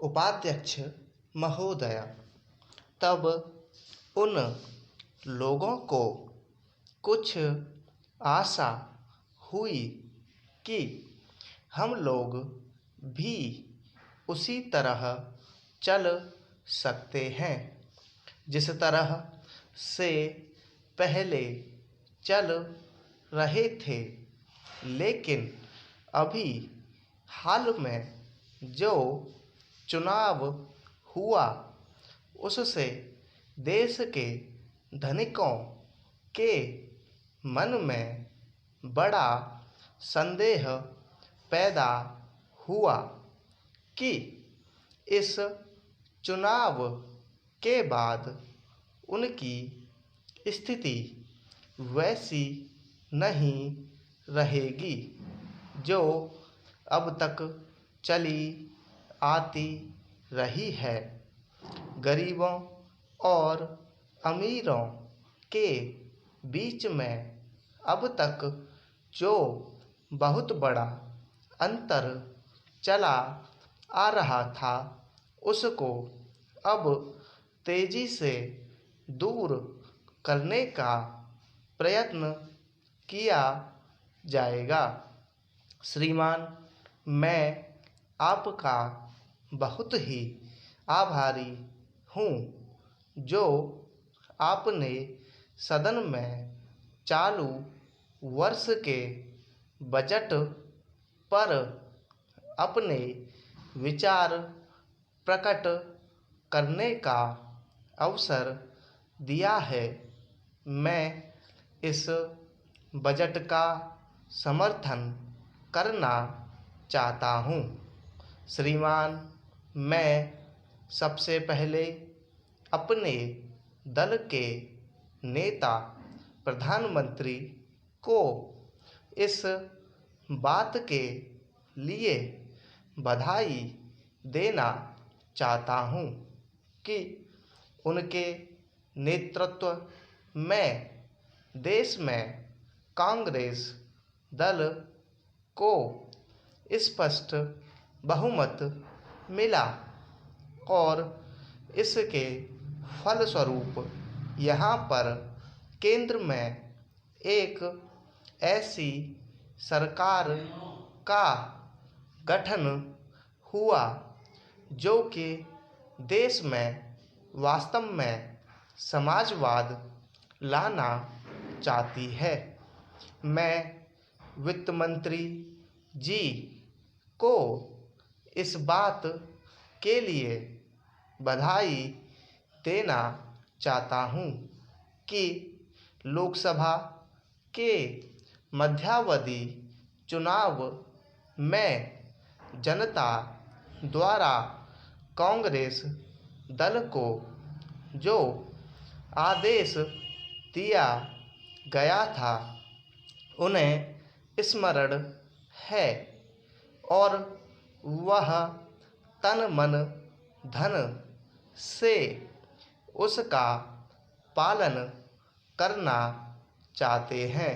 उपाध्यक्ष महोदया, तब उन लोगों को कुछ आशा हुई कि हम लोग भी उसी तरह चल सकते हैं जिस तरह से पहले चल रहे थे। लेकिन अभी हाल में जो चुनाव हुआ उससे देश के धनिकों के मन में बड़ा संदेह पैदा हुआ कि इस चुनाव के बाद उनकी स्थिति वैसी नहीं रहेगी जो अब तक चली आती रही है। गरीबों और अमीरों के बीच में अब तक जो बहुत बड़ा अंतर चला आ रहा था उसको अब तेजी से दूर करने का प्रयत्न किया जाएगा। श्रीमान, मैं आपका बहुत ही आभारी हूँ जो आपने सदन में चालू वर्ष के बजट पर अपने विचार प्रकट करने का अवसर दिया है। मैं इस बजट का समर्थन करना चाहता हूँ। श्रीमान, मैं सबसे पहले अपने दल के नेता प्रधानमंत्री को इस बात के लिए बधाई देना चाहता हूँ कि उनके नेतृत्व में देश में कांग्रेस दल को स्पष्ट बहुमत मिला और इसके फलस्वरूप यहाँ पर केंद्र में एक ऐसी सरकार का गठन हुआ जो कि देश में वास्तव में समाजवाद लाना चाहती है। मैं वित्त मंत्री जी को इस बात के लिए बधाई देना चाहता हूँ कि लोकसभा के मध्यावधि चुनाव में जनता द्वारा कांग्रेस दल को जो आदेश दिया गया था उन्हें स्मरण है और वह तन मन धन से उसका पालन करना चाहते हैं।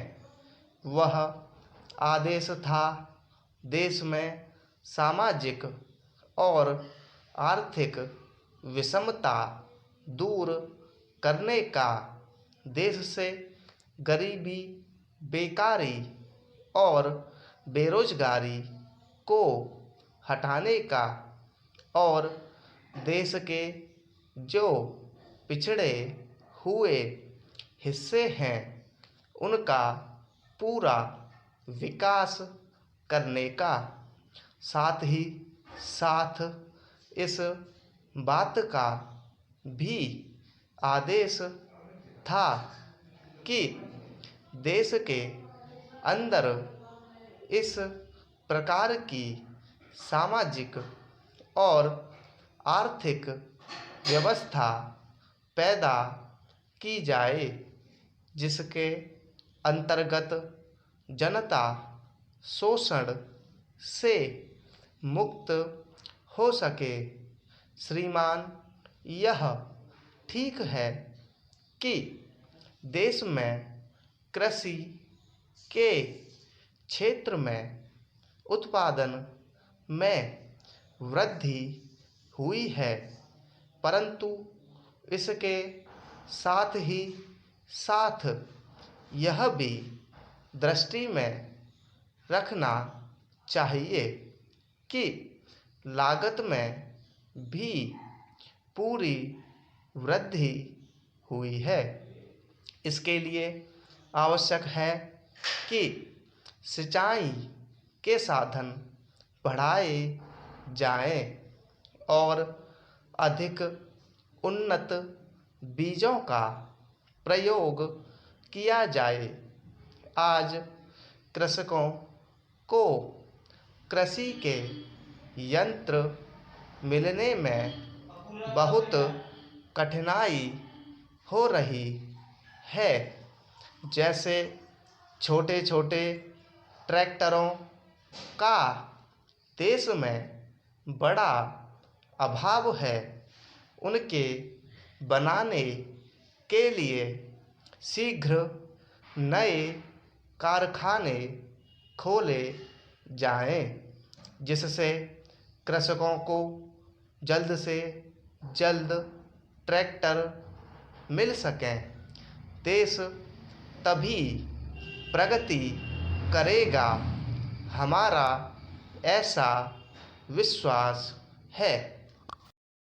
वह आदेश था देश में सामाजिक और आर्थिक विषमता दूर करने का, देश से गरीबी, बेकारी और बेरोजगारी को हटाने का और देश के जो पिछड़े हुए हिस्से हैं उनका पूरा विकास करने का, साथ ही साथ इस बात का भी आदेश था कि देश के अंदर इस प्रकार की सामाजिक और आर्थिक व्यवस्था पैदा की जाए जिसके अंतर्गत जनता शोषण से मुक्त हो सके। श्रीमान, यह ठीक है कि देश में कृषि के क्षेत्र में उत्पादन में वृद्धि हुई है, परंतु इसके साथ ही साथ यह भी दृष्टि में रखना चाहिए कि लागत में भी पूरी वृद्धि हुई है। इसके लिए आवश्यक है कि सिंचाई के साधन बढ़ाए जाएं और अधिक उन्नत बीजों का प्रयोग किया जाए। आज कृषकों को कृषि के यंत्र मिलने में बहुत कठिनाई हो रही है, जैसे छोटे छोटे ट्रैक्टरों का देश में बड़ा अभाव है। उनके बनाने के लिए शीघ्र नए कारखाने खोले जाएं, जिससे कृषकों को जल्द से जल्द ट्रैक्टर मिल सकें। देश तभी प्रगति करेगा, हमारा ऐसा विश्वास है।